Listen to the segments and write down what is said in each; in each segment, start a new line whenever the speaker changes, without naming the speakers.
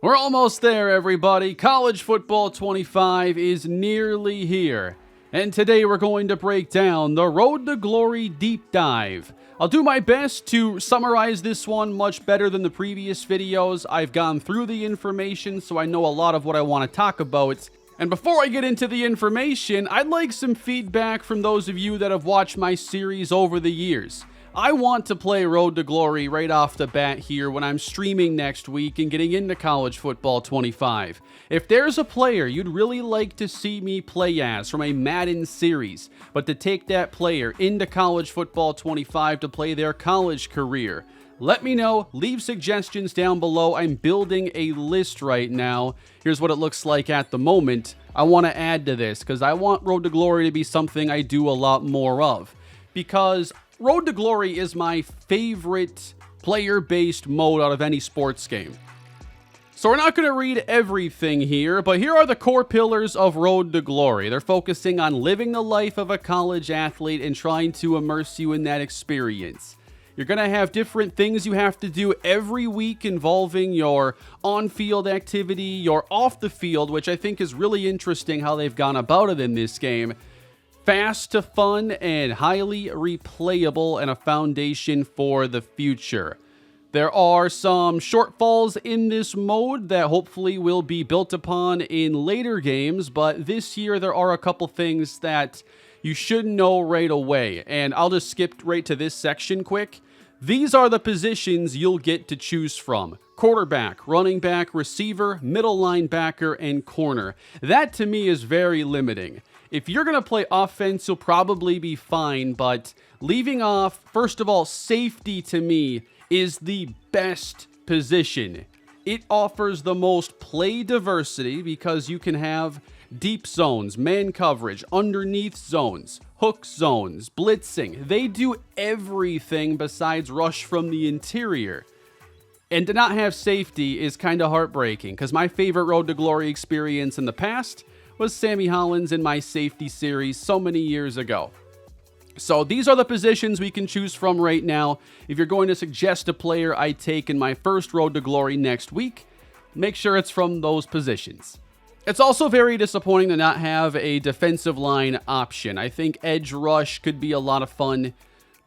We're almost there, everybody. College Football 25 is nearly here. And today we're going to break down the Road to Glory Deep Dive. I'll do my best to summarize this one much better than the previous videos. I've gone through the information, so I know a lot of what I want to talk about. And before I get into the information, I'd like some feedback from those of you that have watched my series over the years. I want to play Road to Glory right off the bat here when I'm streaming next week and getting into College Football 25. If there's a player you'd really like to see me play as from a Madden series, but to take that player into College Football 25 to play their college career, let me know. Leave suggestions down below. I'm building a list right now. Here's what it looks like at the moment. I want to add to this because I want Road to Glory to be something I do a lot more of. Because Road to Glory is my favorite player-based mode out of any sports game. So we're not going to read everything here, but here are the core pillars of Road to Glory. They're focusing on living the life of a college athlete and trying to immerse you in that experience. You're going to have different things you have to do every week involving your on-field activity, your off-the-field, which I think is really interesting how they've gone about it in this game. Fast to fun and highly replayable and a foundation for the future. There are some shortfalls in this mode that hopefully will be built upon in later games, but this year there are a couple things that you should know right away, and I'll just skip right to this section quick. These are the positions you'll get to choose from: quarterback, running back, receiver, middle linebacker, and corner. That to me is very limiting. If you're going to play offense, you'll probably be fine, but leaving off, first of all, safety to me is the best position. It offers the most play diversity because you can have deep zones, man coverage, underneath zones, hook zones, blitzing. They do everything besides rush from the interior. And to not have safety is kind of heartbreaking because my favorite Road to Glory experience in the past was Sammy Hollins in my safety series so many years ago. So these are the positions we can choose from right now. If you're going to suggest a player I take in my first Road to Glory next week, make sure it's from those positions. It's also very disappointing to not have a defensive line option. I think edge rush could be a lot of fun,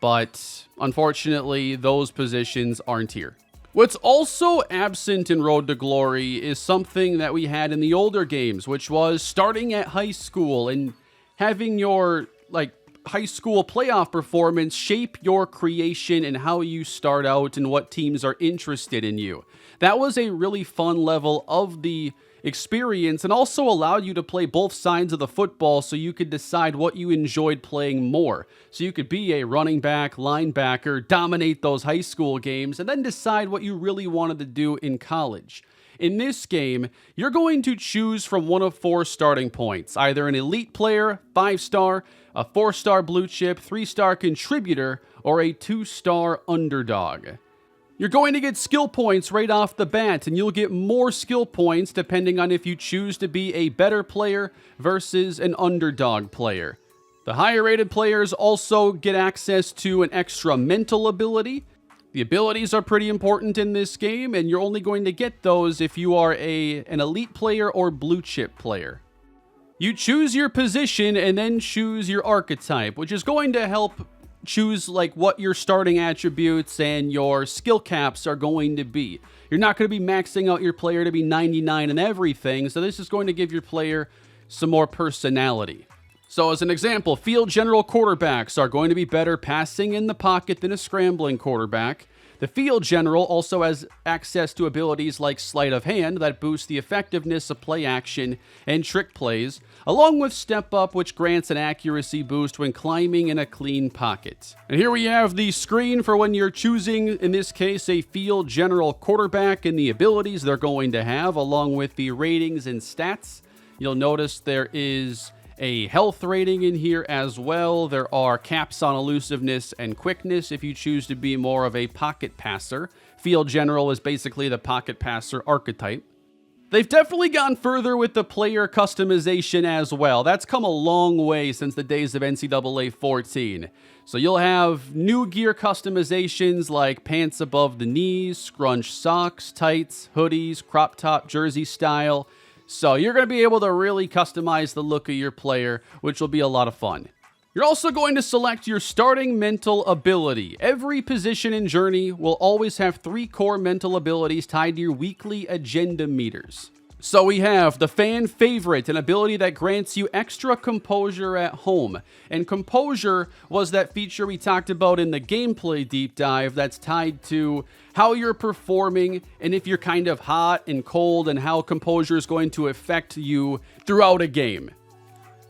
but unfortunately, those positions aren't here. What's also absent in Road to Glory is something that we had in the older games, which was starting at high school and having your high school playoff performance shape your creation and how you start out and what teams are interested in you. That was a really fun level of the experience and also allowed you to play both sides of the football so you could decide what you enjoyed playing more. So you could be a running back, linebacker, dominate those high school games, and then decide what you really wanted to do in college. In this game, you're going to choose from one of 4 starting points, either an elite player, 5-star, a 4-star blue chip, 3-star contributor, or a 2-star underdog. You're going to get skill points right off the bat, and you'll get more skill points depending on if you choose to be a better player versus an underdog player. The higher rated players also get access to an extra mental ability. The abilities are pretty important in this game, and you're only going to get those if you are an elite player or blue chip player. You choose your position and then choose your archetype, which is going to help choose what your starting attributes and your skill caps are going to be. You're not going to be maxing out your player to be 99 and everything, so this is going to give your player some more personality. So as an example, field general quarterbacks are going to be better passing in the pocket than a scrambling quarterback. The field general also has access to abilities like sleight of hand that boost the effectiveness of play action and trick plays, along with step up, which grants an accuracy boost when climbing in a clean pocket. And here we have the screen for when you're choosing, in this case, a field general quarterback and the abilities they're going to have, along with the ratings and stats. You'll notice there is a health rating in here as well. There are caps on elusiveness and quickness if you choose to be more of a pocket passer. Field general is basically the pocket passer archetype. They've definitely gone further with the player customization as well. That's come a long way since the days of NCAA 14. So you'll have new gear customizations like pants above the knees, scrunch socks, tights, hoodies, crop top jersey style. So you're going to be able to really customize the look of your player, which will be a lot of fun. You're also going to select your starting mental ability. Every position in Journey will always have 3 core mental abilities tied to your weekly agenda meters. So we have the fan favorite, an ability that grants you extra composure at home. And composure was that feature we talked about in the gameplay deep dive that's tied to how you're performing and if you're kind of hot and cold and how composure is going to affect you throughout a game.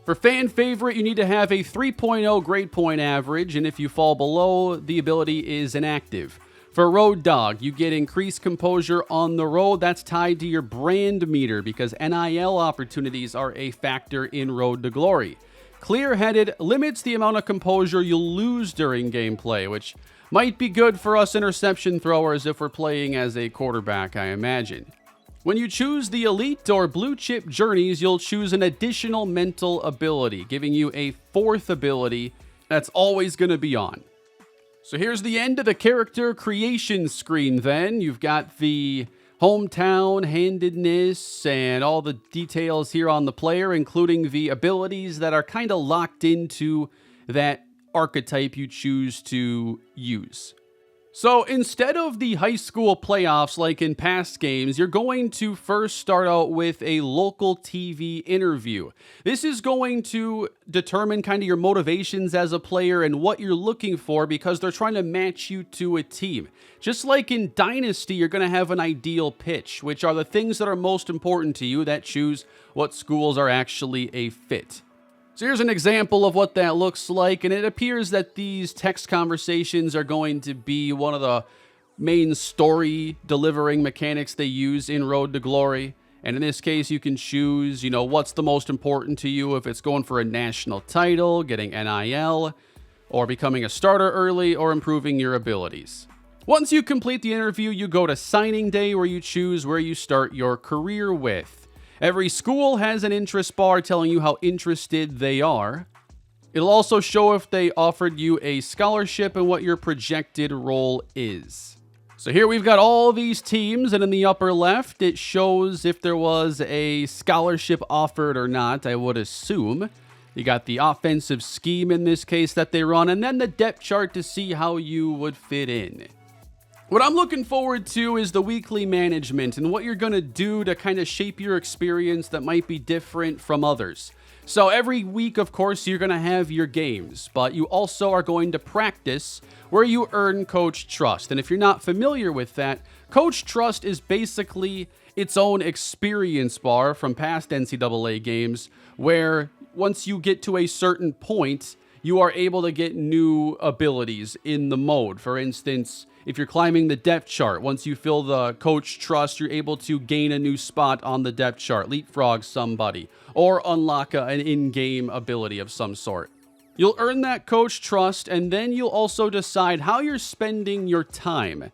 For fan favorite, you need to have a 3.0 grade point average, and if you fall below, the ability is inactive. For road dog, you get increased composure on the road. That's tied to your brand meter because NIL opportunities are a factor in Road to Glory. Clear-headed limits the amount of composure you'll lose during gameplay, which might be good for us interception throwers if we're playing as a quarterback, I imagine. When you choose the Elite or Blue Chip Journeys, you'll choose an additional mental ability, giving you a 4th ability that's always going to be on. So here's the end of the character creation screen then. You've got the hometown, handedness, and all the details here on the player, including the abilities that are kind of locked into that archetype you choose to use. So instead of the high school playoffs like in past games, you're going to first start out with a local TV interview. This is going to determine kind of your motivations as a player and what you're looking for because they're trying to match you to a team. Just like in Dynasty, you're going to have an ideal pitch, which are the things that are most important to you that choose what schools are actually a fit. So here's an example of what that looks like, and it appears that these text conversations are going to be one of the main story delivering mechanics they use in Road to Glory. And in this case, you can choose, what's the most important to you, if it's going for a national title, getting NIL, or becoming a starter early, or improving your abilities. Once you complete the interview, you go to signing day where you choose where you start your career with. Every school has an interest bar telling you how interested they are. It'll also show if they offered you a scholarship and what your projected role is. So here we've got all these teams, and in the upper left, it shows if there was a scholarship offered or not, I would assume. You got the offensive scheme in this case that they run, and then the depth chart to see how you would fit in. What I'm looking forward to is the weekly management and what you're going to do to kind of shape your experience that might be different from others. So every week, of course, you're going to have your games, but you also are going to practice where you earn Coach Trust. And if you're not familiar with that, Coach Trust is basically its own experience bar from past NCAA games where once you get to a certain point, you are able to get new abilities in the mode. For instance, if you're climbing the depth chart, once you fill the Coach Trust, you're able to gain a new spot on the depth chart, leapfrog somebody, or unlock an in-game ability of some sort. You'll earn that Coach Trust, and then you'll also decide how you're spending your time.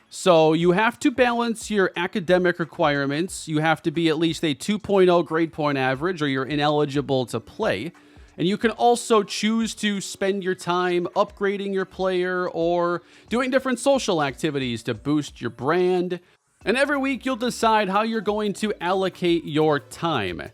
So you have to balance your academic requirements. You have to be at least a 2.0 grade point average, or you're ineligible to play. And you can also choose to spend your time upgrading your player or doing different social activities to boost your brand. And every week you'll decide how you're going to allocate your time.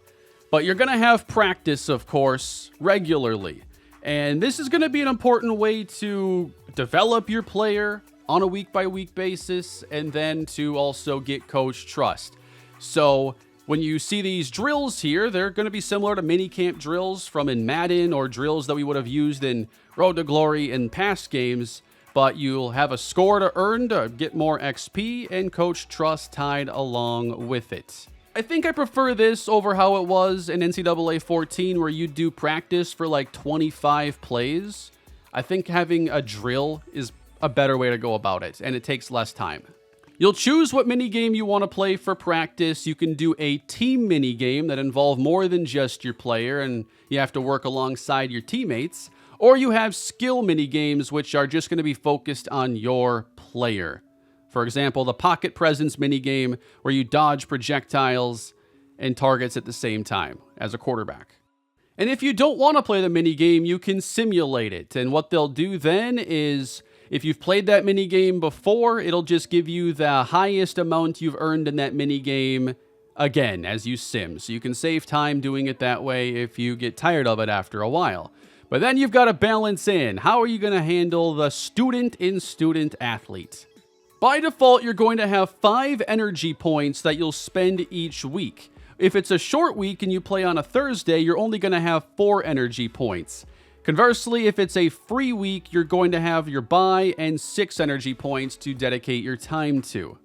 But you're going to have practice, of course, regularly. And this is going to be an important way to develop your player on a week-by-week basis and then to also get Coach Trust. So when you see these drills here, they're going to be similar to minicamp drills from in Madden or drills that we would have used in Road to Glory in past games, but you'll have a score to earn to get more XP and Coach Trust tied along with it. I think I prefer this over how it was in NCAA 14 where you do practice for like 25 plays. I think having a drill is a better way to go about it, and it takes less time. You'll choose what minigame you want to play for practice. You can do a team minigame that involve more than just your player and you have to work alongside your teammates. Or you have skill minigames which are just going to be focused on your player. For example, the pocket presence minigame where you dodge projectiles and targets at the same time as a quarterback. And if you don't want to play the minigame, you can simulate it. And what they'll do then is, if you've played that minigame before, it'll just give you the highest amount you've earned in that minigame again as you sim. So you can save time doing it that way if you get tired of it after a while. But then you've got to balance in. How are you going to handle the student in student athlete? By default, you're going to have 5 energy points that you'll spend each week. If it's a short week and you play on a Thursday, you're only going to have 4 energy points. Conversely, if it's a free week, you're going to have your bye and 6 energy points to dedicate your time to.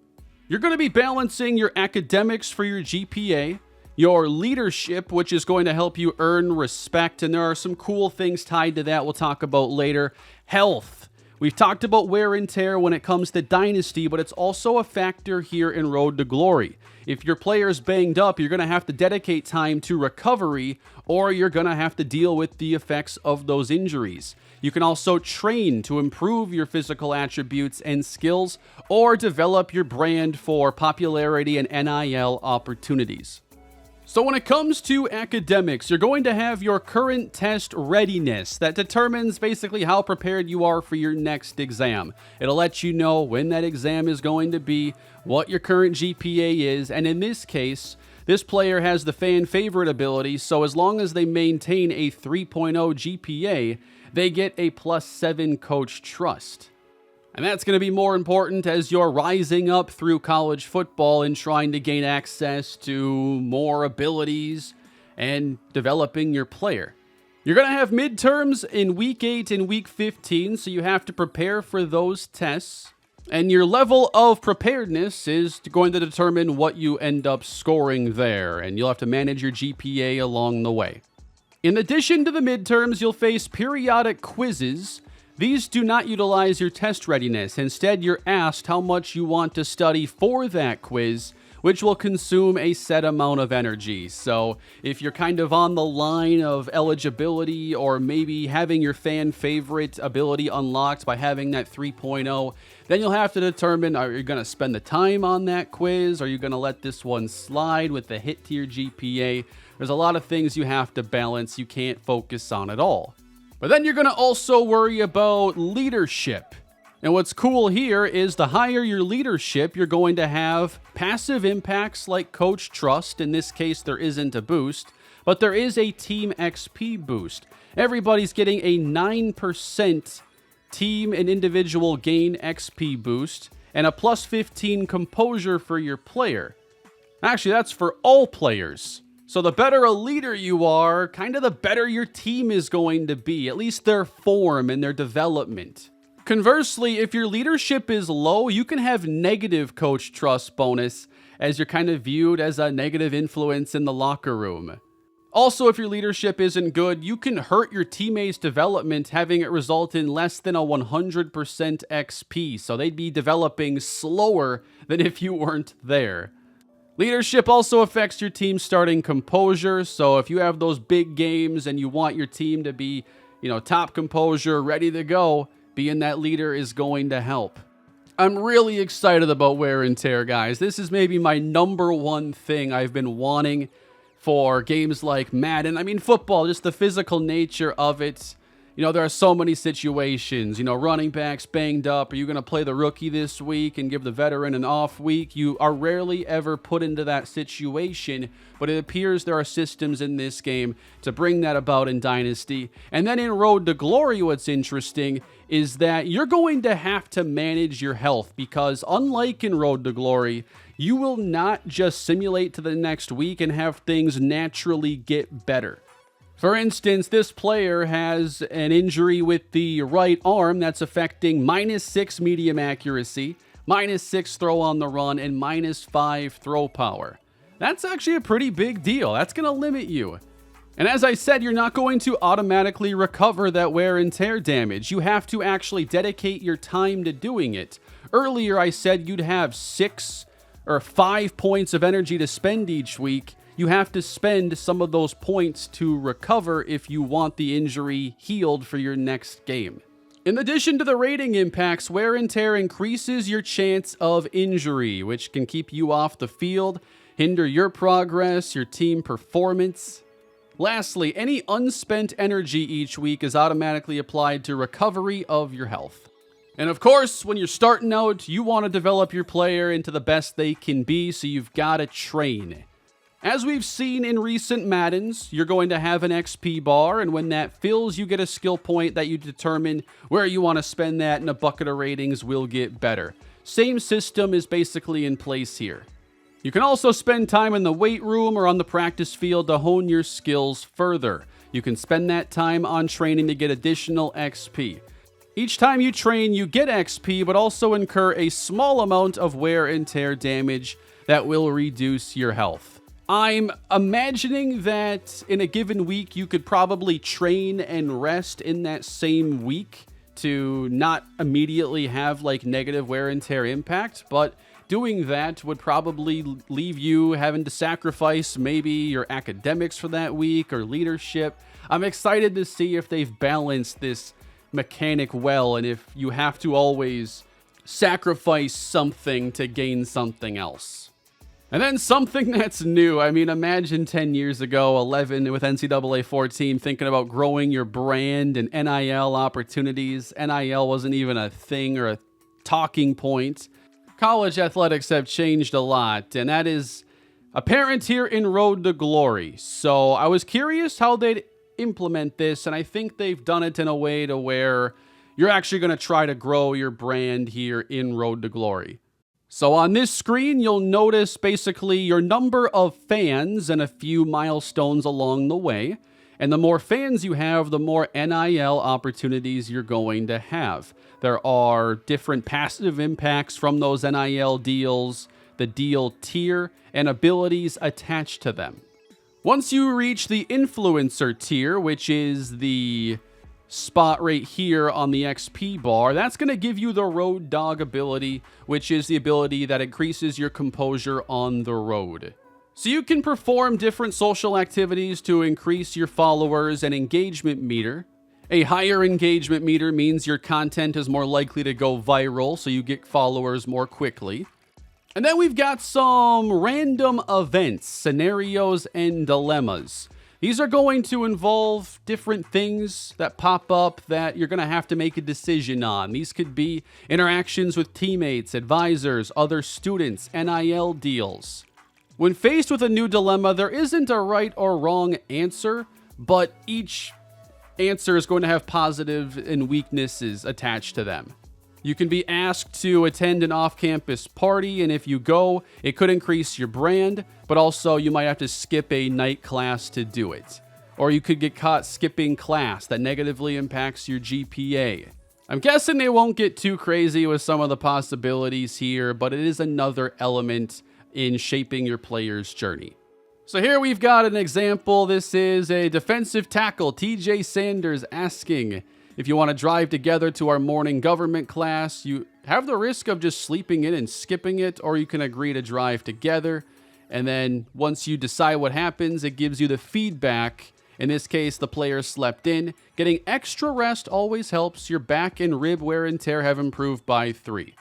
You're going to be balancing your academics for your GPA, your leadership, which is going to help you earn respect, and there are some cool things tied to that we'll talk about later. Health. We've talked about wear and tear when it comes to Dynasty, but it's also a factor here in Road to Glory. If your player's banged up, you're going to have to dedicate time to recovery, or you're going to have to deal with the effects of those injuries. You can also train to improve your physical attributes and skills, or develop your brand for popularity and NIL opportunities. So when it comes to academics, you're going to have your current test readiness that determines basically how prepared you are for your next exam. It'll let you know when that exam is going to be, what your current GPA is, and in this case, this player has the fan favorite ability, so as long as they maintain a 3.0 GPA, they get a +7 coach trust. And that's going to be more important as you're rising up through college football and trying to gain access to more abilities and developing your player. You're going to have midterms in week 8 and week 15, so you have to prepare for those tests. And your level of preparedness is going to determine what you end up scoring there, and you'll have to manage your GPA along the way. In addition to the midterms, you'll face periodic quizzes. These do not utilize your test readiness. Instead, you're asked how much you want to study for that quiz, which will consume a set amount of energy. So if you're kind of on the line of eligibility, or maybe having your fan favorite ability unlocked by having that 3.0, then you'll have to determine, are you going to spend the time on that quiz? Are you going to let this one slide with the hit to your GPA? There's a lot of things you have to balance. You can't focus on it all. But then you're going to also worry about leadership. And what's cool here is the higher your leadership, you're going to have passive impacts like coach trust. In this case, there isn't a boost, but there is a team XP boost. Everybody's getting a 9% team and individual gain XP boost and a +15 composure for your player. Actually, that's for all players. So the better a leader you are, kind of the better your team is going to be, at least their form and their development. Conversely, if your leadership is low, you can have negative coach trust bonus, as you're kind of viewed as a negative influence in the locker room. Also, if your leadership isn't good, you can hurt your teammates' development, having it result in less than a 100% XP, so they'd be developing slower than if you weren't there. Leadership also affects your team's starting composure, so if you have those big games and you want your team to be, top composure, ready to go, being that leader is going to help. I'm really excited about wear and tear, guys. This is maybe my number one thing I've been wanting for games like Madden. I mean, football, just the physical nature of it. There are so many situations, running backs banged up. Are you going to play the rookie this week and give the veteran an off week? You are rarely ever put into that situation, but it appears there are systems in this game to bring that about in Dynasty. And then in Road to Glory, what's interesting is that you're going to have to manage your health, because unlike in Road to Glory, you will not just simulate to the next week and have things naturally get better. For instance, this player has an injury with the right arm that's affecting -6 medium accuracy, -6 throw on the run, and -5 throw power. That's actually a pretty big deal. That's going to limit you. And as I said, you're not going to automatically recover that wear and tear damage. You have to actually dedicate your time to doing it. Earlier, I said you'd have 6 or 5 points of energy to spend each week. You have to spend some of those points to recover if you want the injury healed for your next game. In addition to the rating impacts, wear and tear increases your chance of injury, which can keep you off the field, hinder your progress, your team performance. Lastly, any unspent energy each week is automatically applied to recovery of your health. And of course, when you're starting out, you want to develop your player into the best they can be, so you've got to train. As we've seen in recent Maddens, you're going to have an XP bar, and when that fills, you get a skill point that you determine where you want to spend that, and a bucket of ratings will get better. Same system is basically in place here. You can also spend time in the weight room or on the practice field to hone your skills further. You can spend that time on training to get additional XP. Each time you train, you get XP, but also incur a small amount of wear and tear damage that will reduce your health. I'm imagining that in a given week, you could probably train and rest in that same week to not immediately have like negative wear and tear impact, but doing that would probably leave you having to sacrifice maybe your academics for that week or leadership. I'm excited to see if they've balanced this mechanic well, and if you have to always sacrifice something to gain something else. And then something that's new. I mean, imagine 10 years ago, 11 with NCAA 14, thinking about growing your brand and NIL opportunities. NIL wasn't even a thing or a talking point. College athletics have changed a lot, and that is apparent here in Road to Glory. So I was curious how they'd implement this, and I think they've done it in a way to where you're actually going to try to grow your brand here in Road to Glory. So on this screen, you'll notice basically your number of fans and a few milestones along the way. And the more fans you have, the more NIL opportunities you're going to have. There are different passive impacts from those NIL deals, the deal tier, and abilities attached to them. Once you reach the influencer tier, which is the spot right here on the XP bar, that's going to give you the road dog ability, which is the ability that increases your composure on the road. So you can perform different social activities to increase your followers and engagement meter. A higher engagement meter means your content is more likely to go viral, so you get followers more quickly. And then we've got some random events, scenarios, and dilemmas. These are going to involve different things that pop up that you're going to have to make a decision on. These could be interactions with teammates, advisors, other students, NIL deals. When faced with a new dilemma, there isn't a right or wrong answer, but each answer is going to have positives and weaknesses attached to them. You can be asked to attend an off-campus party, and if you go, it could increase your brand, but also you might have to skip a night class to do it. Or you could get caught skipping class that negatively impacts your GPA. I'm guessing they won't get too crazy with some of the possibilities here, but it is another element in shaping your player's journey. So here we've got an example. This is a defensive tackle, TJ Sanders, asking, if you want to drive together to our morning government class, you have the risk of just sleeping in and skipping it, or you can agree to drive together. And then once you decide what happens, it gives you the feedback. In this case, the player slept in. Getting extra rest always helps. Your back and rib wear and tear have improved by 3.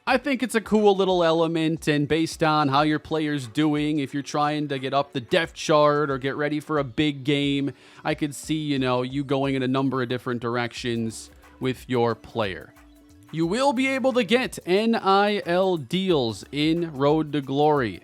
I think it's a cool little element, and based on how your player's doing, if you're trying to get up the depth chart or get ready for a big game, I could see, you going in a number of different directions with your player. You will be able to get NIL deals in Road to Glory.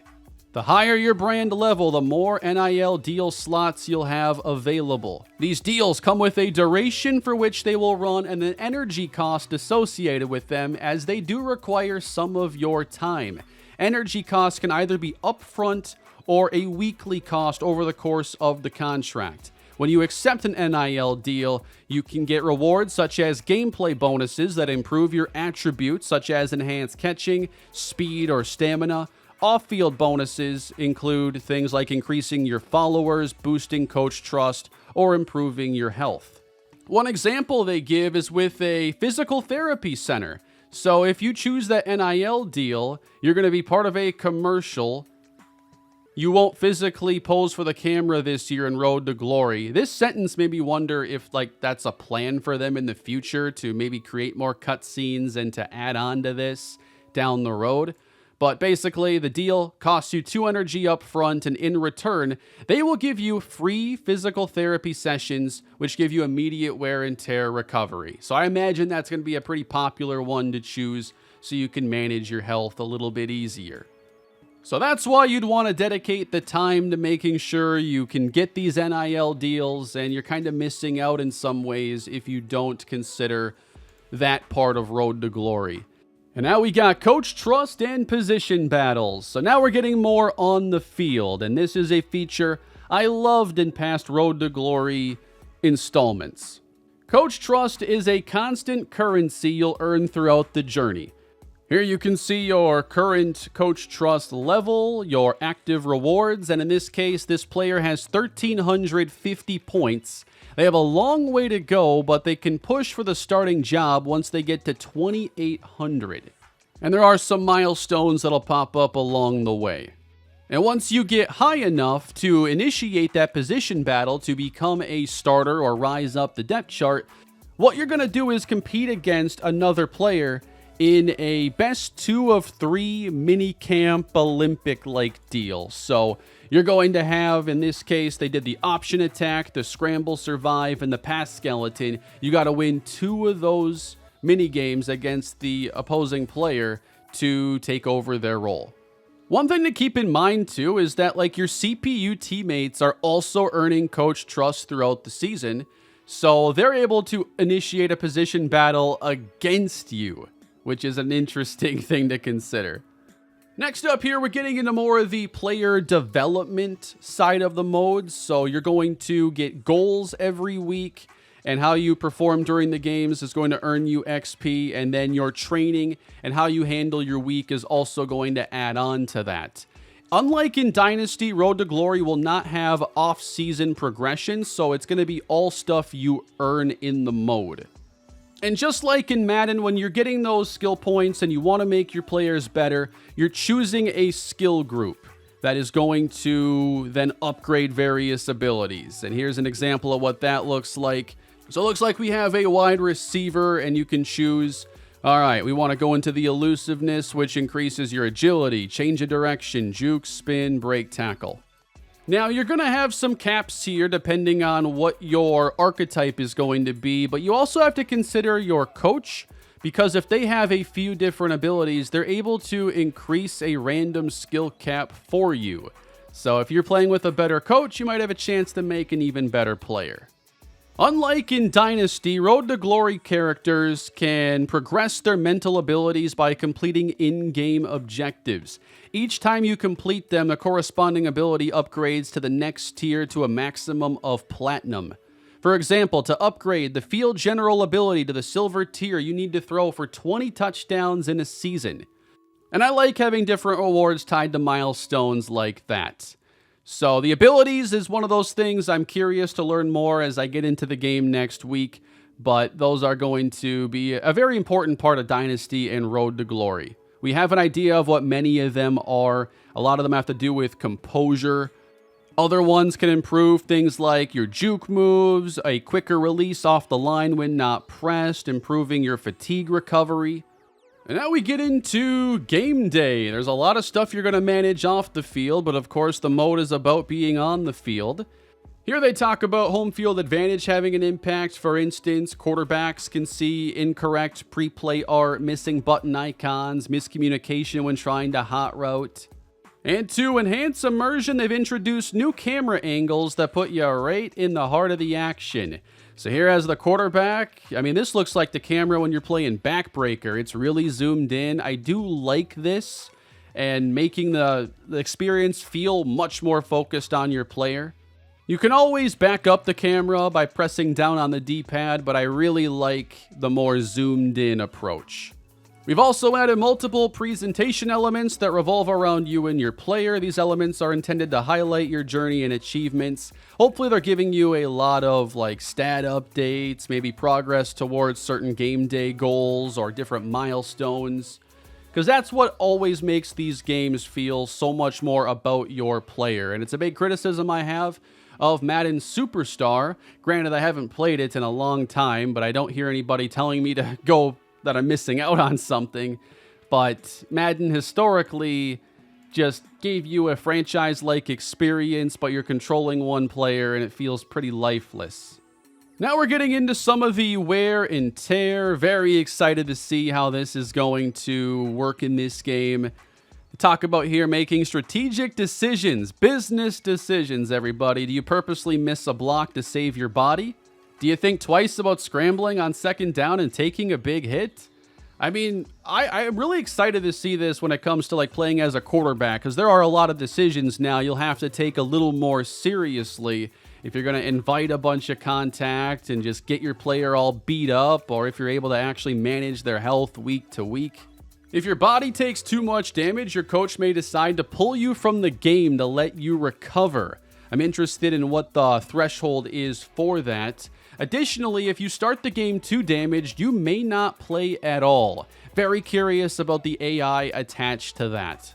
The higher your brand level, the more NIL deal slots you'll have available. These deals come with a duration for which they will run and an energy cost associated with them, as they do require some of your time. Energy costs can either be upfront or a weekly cost over the course of the contract. When you accept an NIL deal, you can get rewards such as gameplay bonuses that improve your attributes, such as enhanced catching, speed, or stamina. Off-field bonuses include things like increasing your followers, boosting coach trust, or improving your health. One example they give is with a physical therapy center. So if you choose that NIL deal, you're going to be part of a commercial you won't physically pose for the camera this year in Road to Glory. This sentence made me wonder if that's a plan for them in the future to maybe create more cutscenes and to add on to this down the road. But basically, the deal costs you 2 energy up front, and in return, they will give you free physical therapy sessions, which give you immediate wear and tear recovery. So I imagine that's going to be a pretty popular one to choose so you can manage your health a little bit easier. So that's why you'd want to dedicate the time to making sure you can get these NIL deals, and you're kind of missing out in some ways if you don't consider that part of Road to Glory. And now we got coach trust and position battles. So now we're getting more on the field, and this is a feature I loved in past Road to Glory installments. Coach trust is a constant currency you'll earn throughout the journey. Here you can see your current coach trust level, your active rewards, and in this case, this player has 1,350 points. They have a long way to go, but they can push for the starting job once they get to 2,800. And there are some milestones that'll pop up along the way. And once you get high enough to initiate that position battle to become a starter or rise up the depth chart, what you're going to do is compete against another player in a best 2 of 3 mini camp Olympic-like deal. So you're going to have, in this case, they did the option attack, the scramble survive, and the pass skeleton. You got to win 2 of those mini games against the opposing player to take over their role. One thing to keep in mind too is that your CPU teammates are also earning coach trust throughout the season, so they're able to initiate a position battle against you, which is an interesting thing to consider. Next up here, we're getting into more of the player development side of the modes. So you're going to get goals every week, and how you perform during the games is going to earn you XP, and then your training and how you handle your week is also going to add on to that. Unlike in Dynasty, Road to Glory will not have off-season progression, so it's going to be all stuff you earn in the mode. And just like in Madden, when you're getting those skill points and you want to make your players better, you're choosing a skill group that is going to then upgrade various abilities. And here's an example of what that looks like. So it looks like we have a wide receiver, and you can choose, all right, we want to go into the elusiveness, which increases your agility, change of direction, juke, spin, break, tackle. Now, you're going to have some caps here depending on what your archetype is going to be, but you also have to consider your coach, because if they have a few different abilities, they're able to increase a random skill cap for you. So if you're playing with a better coach, you might have a chance to make an even better player. Unlike in Dynasty, Road to Glory characters can progress their mental abilities by completing in-game objectives. Each time you complete them, the corresponding ability upgrades to the next tier to a maximum of Platinum. For example, to upgrade the Field General ability to the Silver tier, you need to throw for 20 touchdowns in a season. And I like having different rewards tied to milestones like that. So the abilities is one of those things I'm curious to learn more as I get into the game next week, but those are going to be a very important part of Dynasty and Road to Glory. We have an idea of what many of them are. A lot of them have to do with composure. Other ones can improve things like your juke moves, a quicker release off the line when not pressed, improving your fatigue recovery. And now we get into game day. There's a lot of stuff you're going to manage off the field, but of course the mode is about being on the field. Here they talk about home field advantage having an impact. For instance, quarterbacks can see incorrect pre-play art, missing button icons, miscommunication when trying to hot route. And to enhance immersion, they've introduced new camera angles that put you right in the heart of the action. So here as the quarterback, this looks like the camera when you're playing Backbreaker. It's really zoomed in. I do like this, and making the experience feel much more focused on your player. You can always back up the camera by pressing down on the D-pad, but I really like the more zoomed in approach. We've also added multiple presentation elements that revolve around you and your player. These elements are intended to highlight your journey and achievements. Hopefully they're giving you a lot of stat updates, maybe progress towards certain game day goals or different milestones. because that's what always makes these games feel so much more about your player. And it's a big criticism I have of Madden Superstar. Granted, I haven't played it in a long time, but I don't hear anybody telling me to go that I'm missing out on something. But Madden historically just gave you a franchise-like experience, but you're controlling one player and it feels pretty lifeless. Now we're getting into some of the wear and tear. Very excited to see how this is going to work in this game. Talk about here making strategic decisions, business decisions, everybody. Do you purposely miss a block to save your body? Do you think twice about scrambling on second down and taking a big hit? I mean, I'm really excited to see this when it comes to like playing as a quarterback, because there are a lot of decisions now you'll have to take a little more seriously if you're going to invite a bunch of contact and just get your player all beat up, or if you're able to actually manage their health week to week. If your body takes too much damage, your coach may decide to pull you from the game to let you recover. I'm interested in what the threshold is for that. Additionally, if you start the game too damaged, you may not play at all. Very curious about the AI attached to that.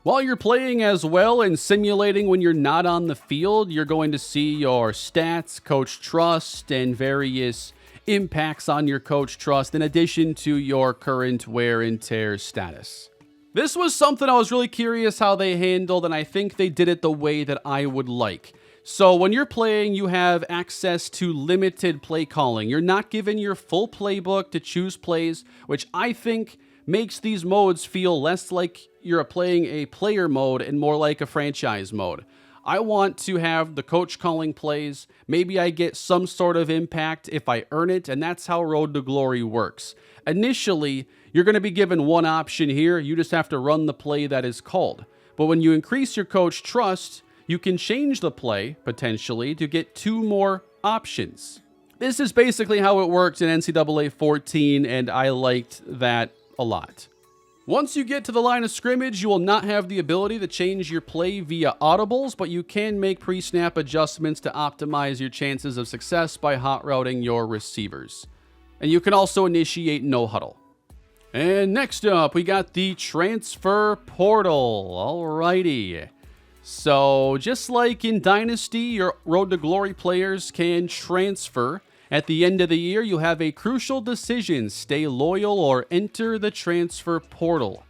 While you're playing as well and simulating when you're not on the field, you're going to see your stats, coach trust, and various impacts on your coach trust in addition to your current wear and tear status. This was something I was really curious how they handled, and I think they did it the way that I would like. So when you're playing, you have access to limited play calling. You're not given your full playbook to choose plays, which I think makes these modes feel less like you're playing a player mode and more like a franchise mode. I want to have the coach calling plays. Maybe I get some sort of impact if I earn it, and that's how Road to Glory works. Initially, you're going to be given one option here. You just have to run the play that is called. But when you increase your coach trust, you can change the play, potentially, to get 2 more options. This is basically how it worked in NCAA 14, and I liked that a lot. Once you get to the line of scrimmage, you will not have the ability to change your play via audibles, but you can make pre-snap adjustments to optimize your chances of success by hot routing your receivers. And you can also initiate no huddle. And next up, we got the transfer portal. Alrighty. So just like in Dynasty, your Road to Glory players can transfer. At the end of the year, you have a crucial decision: stay loyal or enter the transfer portal.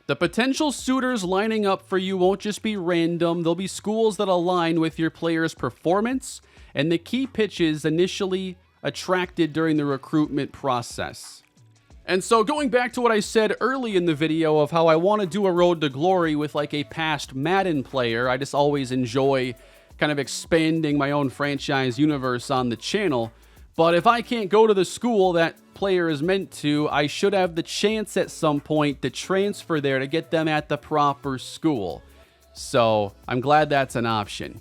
The potential suitors lining up for you won't just be random. They'll be schools that align with your player's performance and the key pitches initially attracted during the recruitment process. And so going back to what I said early in the video of how I want to do a Road to Glory with like a past Madden player, I just always enjoy kind of expanding my own franchise universe on the channel. But if I can't go to the school that player is meant to, I should have the chance at some point to transfer there to get them at the proper school. So I'm glad that's an option.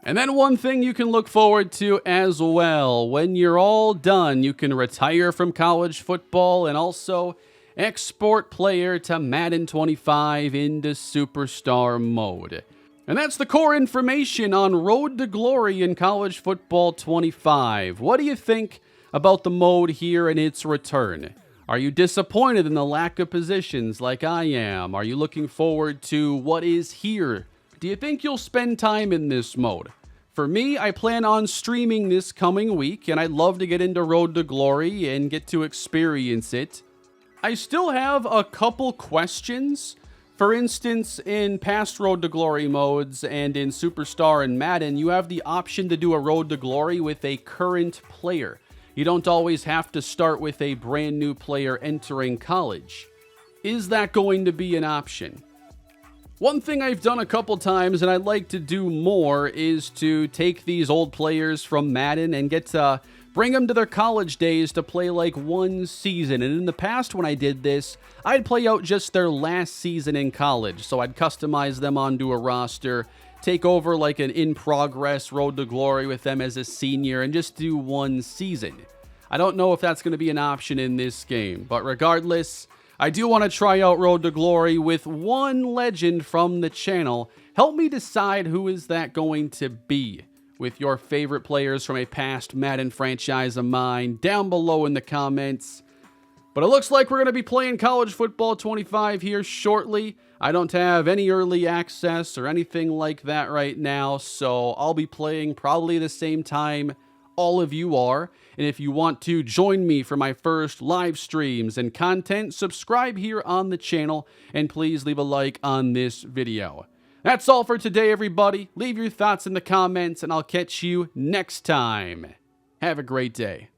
And then one thing you can look forward to as well: when you're all done, you can retire from college football and also export player to Madden 25 into Superstar mode. And that's the core information on Road to Glory in College Football 25. What do you think about the mode here and its return? Are you disappointed in the lack of positions like I am? Are you looking forward to what is here? Do you think you'll spend time in this mode? For me, I plan on streaming this coming week, and I'd love to get into Road to Glory and get to experience it. I still have a couple questions. For instance, in past Road to Glory modes and in Superstar and Madden, you have the option to do a Road to Glory with a current player. You don't always have to start with a brand new player entering college. Is that going to be an option? One thing I've done a couple times, and I'd like to do more, is to take these old players from Madden and get to bring them to their college days to play like one season. And in the past when I did this, I'd play out just their last season in college. So I'd customize them onto a roster, take over like an in-progress Road to Glory with them as a senior, and just do one season. I don't know if that's going to be an option in this game, but regardless, I do want to try out Road to Glory with one legend from the channel. Help me decide who is that going to be with your favorite players from a past Madden franchise of mine down below in the comments. But it looks like we're going to be playing College Football 25 here shortly. I don't have any early access or anything like that right now, so I'll be playing probably the same time all of you are. And if you want to join me for my first live streams and content, subscribe here on the channel, and please leave a like on this video. That's all for today, everybody. Leave your thoughts in the comments, and I'll catch you next time. Have a great day.